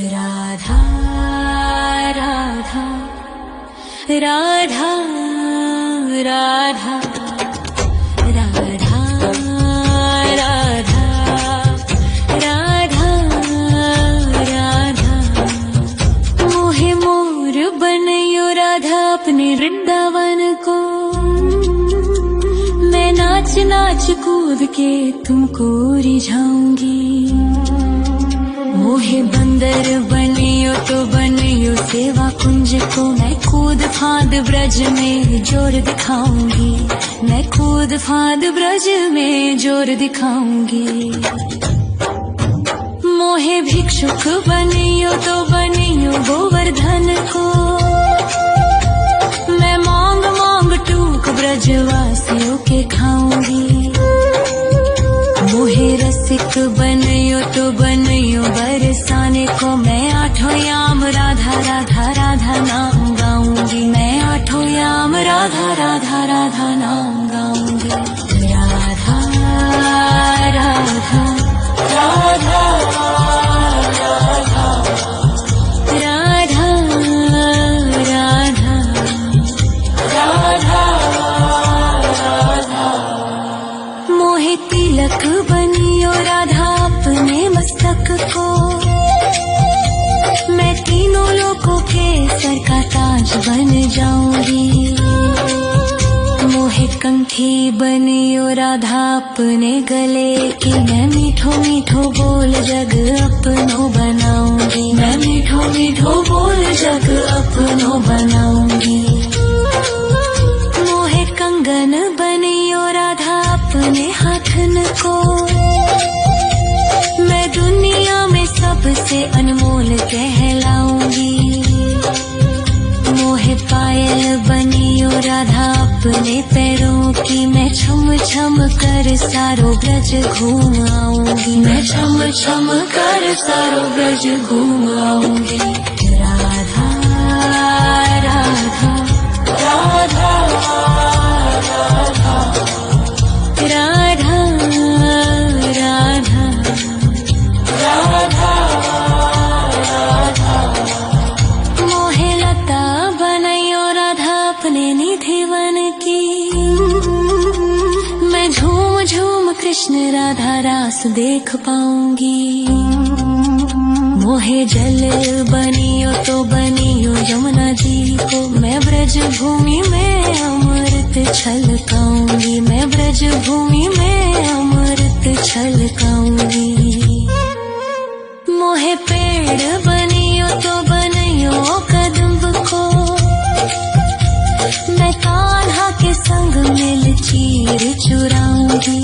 राधा राधा राधा राधा राधा राधा राधा राधा मोहे मोर बनयो राधा अपने वृंदावन को। मैं नाच नाच कूद के तुमको रिझाऊंगी। मोहे बंदर बनियो तो बनियो सेवा कुंज को। मैं कूद फांद ब्रज में जोर दिखाऊंगी। मैं कूद फांद ब्रज में जोर दिखाऊंगी। मोहे भिक्षुक बनियो तो बनियो गोवर्धन को। मैं मांग मांग टूक ब्रजवासियों के खाऊंगी। मोहे रसिक बनयो तो बनयो बरसाने को। मैं आठों याम राधा राधा राधा नाम गाऊंगी। मैं आठों याम राधा राधा राधा नाम गाऊंगी। राधा राधा राधा राधा राधा राधा राधा मोहे तिलक बनियो राधा अपने मस्तक को। मैं तीनों लोगों के सर का ताज बन जाऊंगी। मोहे कंठी बनियो राधा अपने गले की। मैं मीठो मीठो बोल जग अपनो बनाऊंगी। मैं मीठो मीठो बोल जग अपनो बनाऊंगी। मोहे कंगन बनियो राधा अपने हाथन को। मैं दुनिया में सबसे अनमोल कहलाऊंगी। मोहे पायल बनियो राधा अपने पैरों की। मैं छम छम कर सारो ब्रज घूम आऊंगी। मैं छम छम कर सारो ब्रज घूम आऊंगी। राधा राधा राधा राधा राधा राधा राधा राधा मोहे लता बनयो राधा अपने निधिवन की। मैं झूम झूम कृष्ण राधा रास देख पाऊंगी। मोहे जल बनियो तो बनियो यमुना जी को। मैं ब्रज भूमि में अमृत छलकाऊंगी। मैं ब्रज भूमि में अमृत छलकाऊंगी। मोहे पेड़ बनियो तो बनियो कदम्ब को। मैं कान्हा के संग मिल चीर चुराऊंगी।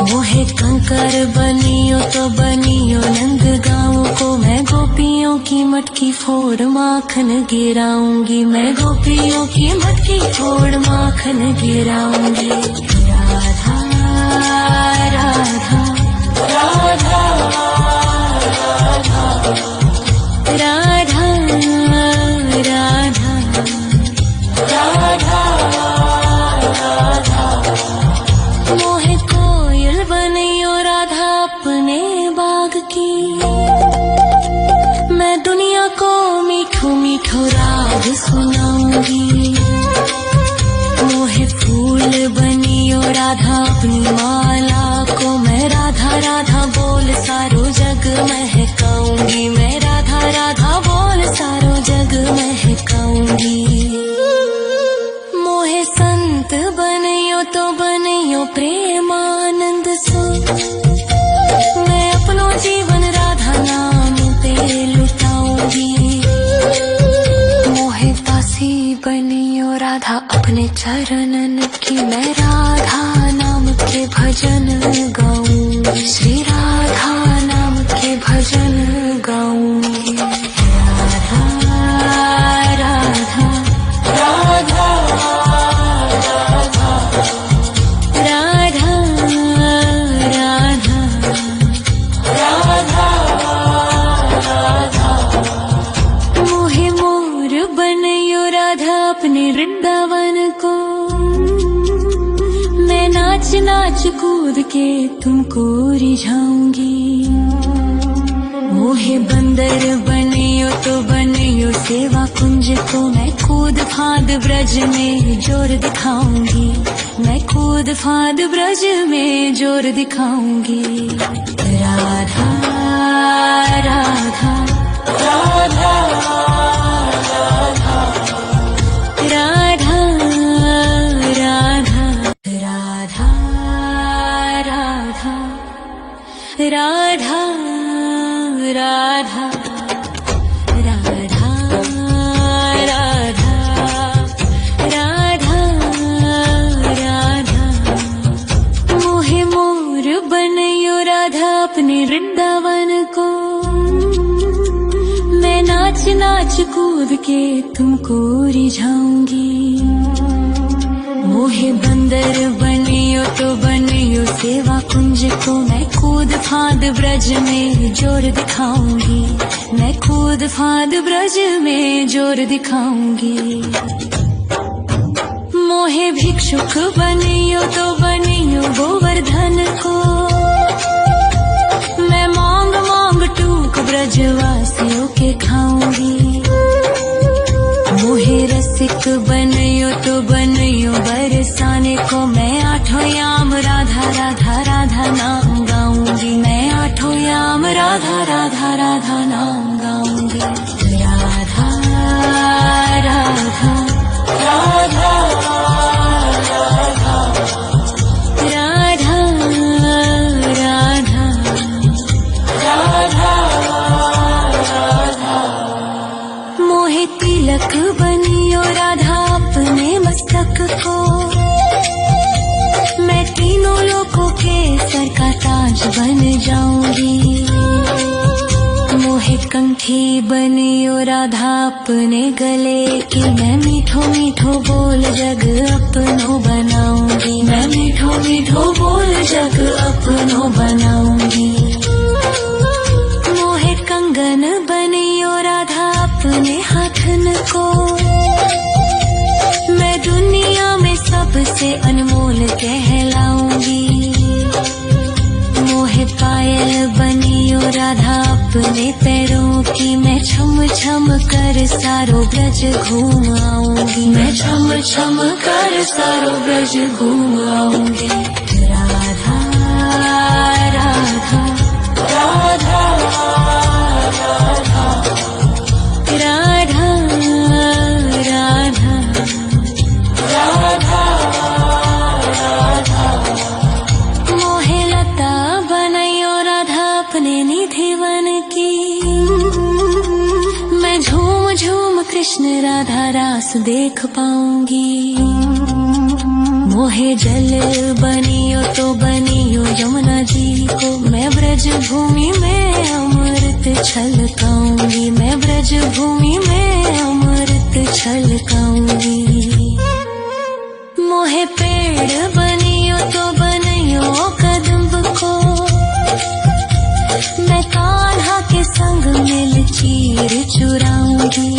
मोहे कंकर बनियो तो बनियो नंद गाँव को। मैं गोपियों की मटकी फोड़ माखन गिराऊंगी। मैं गोपियों की मटकी फोड़ माखन गिराऊंगी। राधा राधा राधा राधा राधा राधा राधा मोहे कोयल बनियो राधा अपने बाग की। मैं दुनिया को मीठो मीठो राग सुनाऊंगी। मोहे फूल बनियो राधा अपनी माला को। मैं राधा राधा बोल सारो जग महकाऊंगी। मैं राधा राधा बोल सारो जग महकाऊंगी। मोहे संत बनियो तो बनियो प्रेमानंद सो। मैं अपनो जीवन राधा नाम पे लुटाऊंगी। मोहे दासी बनियो राधा अपने चरणन की। मैं राधा नाम के भजन गाऊंगी। श्री राधा नाम के भजन गाऊंगी। राधा राधा राधा राधा राधा राधा राधा मोहे मोर बनयो राधा अपने वृंदावन को। मैं नाच नाच कूद के तुमको रिझाऊंगी। मोहे मोहे बंदर बनियो तो बनियो सेवा कुंज को मैं कूद फांद ब्रज में जोर दिखाऊंगी, मैं कूद फांद ब्रज में जोर दिखाऊंगी। राधा राधा राधा राधा राधा राधा राधा राधा राधा राधा राधा राधा मोहे मोर बनयो राधा अपने वृंदावन को, मैं नाच नाच कूद के तुमको रिझाऊंगी। मोहे बंदर बनियो तो बनियो सेवा कुंज को मैं कूद फांद ब्रज में जोर दिखाऊंगी, मैं कूद फांद ब्रज में जोर दिखाऊंगी। मोहे भिक्षुक बनियो तो बनियो गोवर्धन को, मैं मांग मांग टूक ब्रजवासियों के खाऊंगी। मोहे रसिक बनियो तो बनियो बरसाने को, मैं आठों याम राधा राधा राधा नाम गाऊंगी, मैं आठों याम राधा राधा राधा नाम गाऊंगी। राधा राधा राधा राधा राधा राधा मोहे तिलक बनियो राधा अपने मस्तक को, मैं तीनों लोगों के सर का ताज बन जाऊंगी। मोहे कंठी बनियो राधा अपने गले की, मैं मीठो मीठो बोल जग अपनो बनाऊंगी, मैं मीठो मीठो बोल जग अपनो बनाऊंगी। मोहे कंगन बनियो राधा अपने हाथन को, मैं दुनिया में सबसे अनमोल कहलाऊंगी। मोहे पायल बनियो राधा अपने पैरों की, मैं छम छम कर सारो ब्रज घूम आऊंगी, मैं छम छम कर सारो ब्रज घूम आऊंगी। राधा राधा राधा राधा राधा राधा राधा मोहे लता बनयो राधा अपने निधि वन की, मैं झूम झूम कृष्ण राधा रास देख पाऊंगी। मोहे जल बनियो तो बनियो यमुना जी को, मैं ब्रज भूमि में अमृत छलकाऊंगी, मैं ब्रज भूमि में अमृत छलकाऊंगी। मोहे पेड़ बनियो तो बनियो कदम्ब को, मैं कान्हा के संग मिल चीर चुराऊंगी।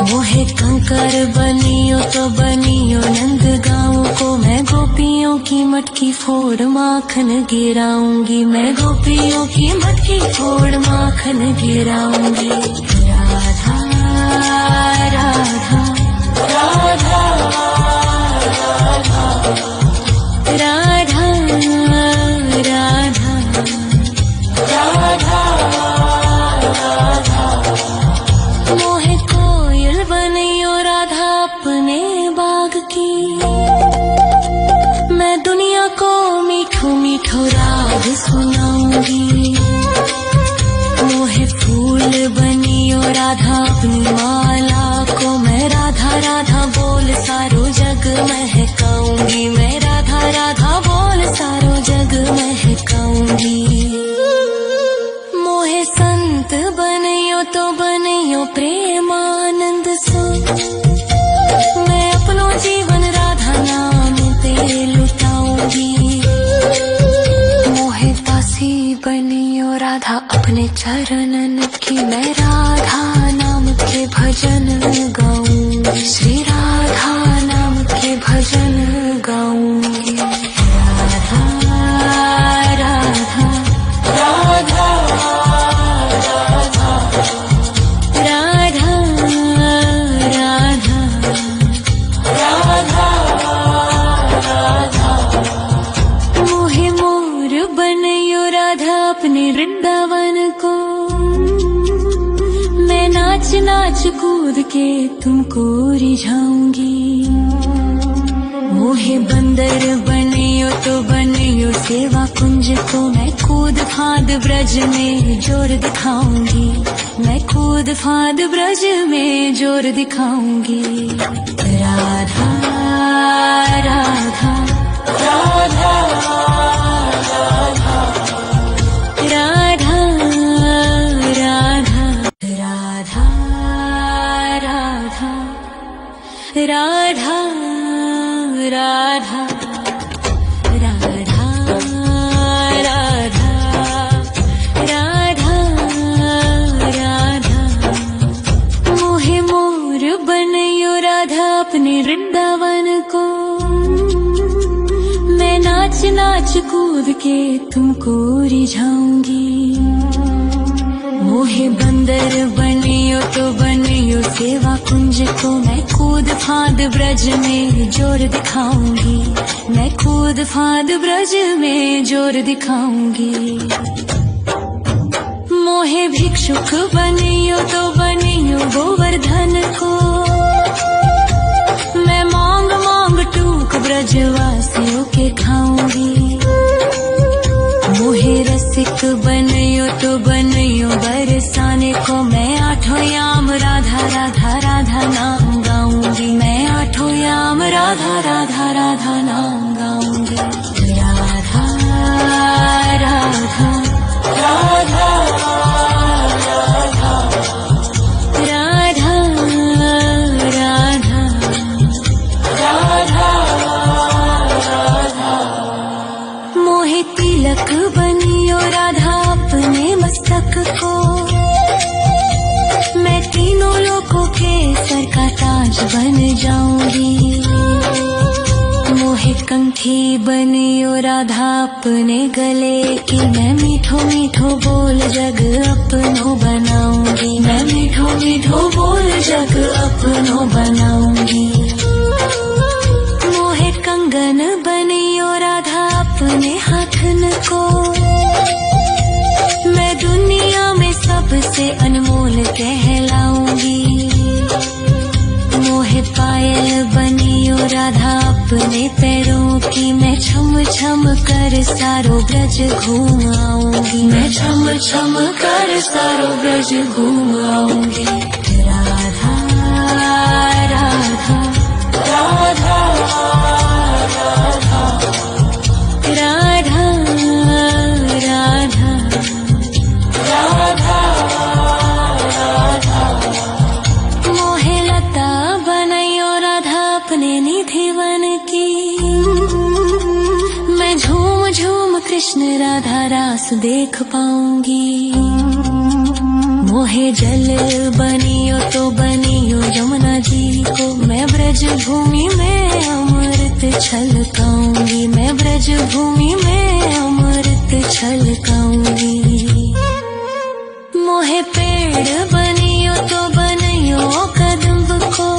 मोहे कंकर बनियो तो बनियो नंद गाँव को, मैं गोपियों की मटकी फोड़ माखन गिराऊंगी, मैं गोपियों की मटकी फोड़ माखन गिराऊंगी। राधा राधा राधा राधा राधा राधा राधा मोहे कोयल बनियो राधा अपने बाग की, मैं दुनिया को मीठो मीठो राग सुनाऊंगी। मोहे फूल बनियो राधा अपनी माला को, मैं राधा राधा बोल सारो जग महकाऊंगी, मैं राधा राधा बोल सारो जग महकाऊंगी। मोहे संत बनियो तो बनियो प्रेमानंद सो, मैं अपनो जीवन राधा नाम पे लुटाऊंगी। मोहे दासी बनियो राधा अपने चरणन की, मैं राधा नाम के भजन गाऊंगी, श्री राधा नाम के भजन गाऊंगी। राधा राधा राधा वृंदावन को। मैं नाच नाच कूद के तुमको रिझाऊंगी। मोहे बंदर बनियो तो बनियो सेवा कुंज को। मैं कूद फांद ब्रज में जोर दिखाऊंगी। मैं कूद फांद ब्रज में जोर दिखाऊंगी। राधा राधा राधा राधा राधा राधा राधा राधा राधा राधा राधा राधा राधा। मोहे मोर बनयो राधा अपने वृंदावन को। मैं नाच नाच कूद के तुमको रिझाऊंगी। मोहे बंदर बनियो तो बनियो सेवा कुंज को। मैं कूद फांद ब्रज में जोर दिखाऊंगी। मैं कूद फांद ब्रज में जोर दिखाऊंगी। मोहे भिक्षुक बनियो तो बनियो गोवर्धन को। मैं मांग मांग टूक ब्रजवासियों के खाऊंगी। मोहे रसिक बनियो तो बनियो बरसाने को। मैं आठों याम राधा राधा राधा नाम गाऊंगी। मैं आठों याम राधा राधा राधा नाम गाऊंगी। राधा राधा राधा राधा राधा राधा राधा। मोहे तिलक बनियो राधा अपने मस्तक को। मैं तीनों लोगों के सर का ताज बन जाऊंगी। मोहे कंठी बनियो राधा अपने गले की। मैं मीठो मीठो बोल जग अपनो बनाऊंगी। मैं मीठो मीठो बोल जग अपनो बनाऊंगी। मोहे कंगन बनियो राधा अपने हाथन को। मैं दुनिया में सबसे अनमोल कहलाऊंगी। मोहे पायल बनियो राधा अपने पैरों की। मैं छम छम कर सारो ब्रज घूम आऊंगी। मैं छम छम कर सारो ब्रज घूम आऊंगी। राधा राधा राधा राधा राधा राधा राधा राधा। मोहे लता बनयो राधा अपने निधि वन की। मैं झूम झूम कृष्ण राधा रास देख पाऊंगी। मोहे जल बनियो तो बनियो यमुना जी को। मैं ब्रज भूमि में अमृत छलकाऊंगी। मैं ब्रज भूमि में अमृत छलकाऊंगी। मोहे पेड़ बनियो तो बनियो कदम्ब को।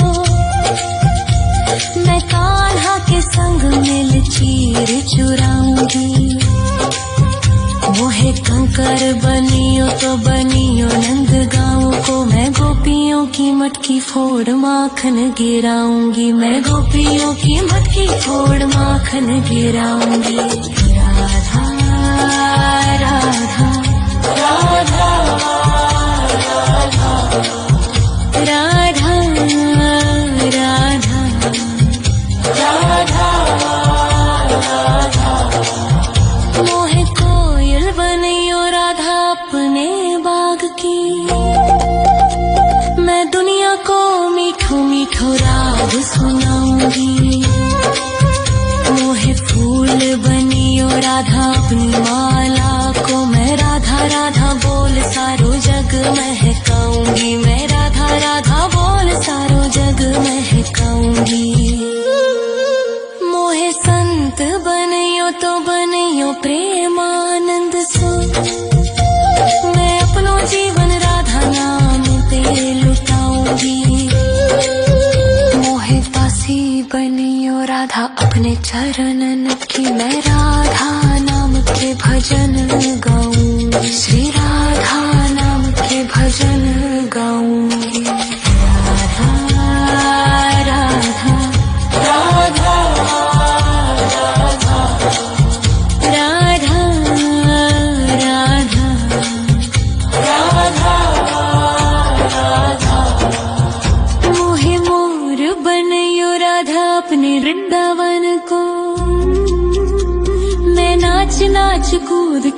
मैं कान्हा के संग मिल चीर चुराऊंगी। मोहे कंकर बनियो तो बनियो नंद गाँव को। मैं गोपियों की मटकी फोड़ माखन गिराऊंगी। मैं गोपियों की मटकी फोड़ माखन गिराऊंगी। राधा राधा राधा राधा राधा राधा राधा। मोहे कोयल बनियो राधा अपने बाग की। मैं दुनिया को मीठो मीठो राग सुनाऊंगी। मोहे फूल बनियो राधा अपनी माला को। मैं राधा राधा बोल सारो जग महकाऊंगी। मैं राधा राधा बोल सारो जग महकाऊंगी। मोहे संत बनियो तो बनियो प्रेमानंद सो। मैं अपनो जीवन राधा नाम पे लुटाऊंगी। मोहे दासी बनियो राधा अपने चरणन की। मैं राधा नाम के भजन गाऊं। श्री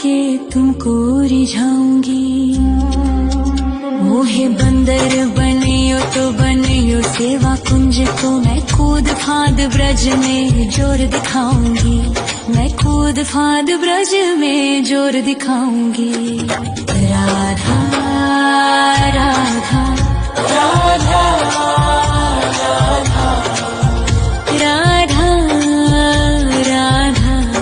के तुमको रिझाऊंगी। मोहे बंदर बनियो तो बनियो सेवा कुंज को, मैं कूद फाद ब्रज में जोर दिखाऊंगी। मैं कूद फाद ब्रज में जोर दिखाऊंगी। राधा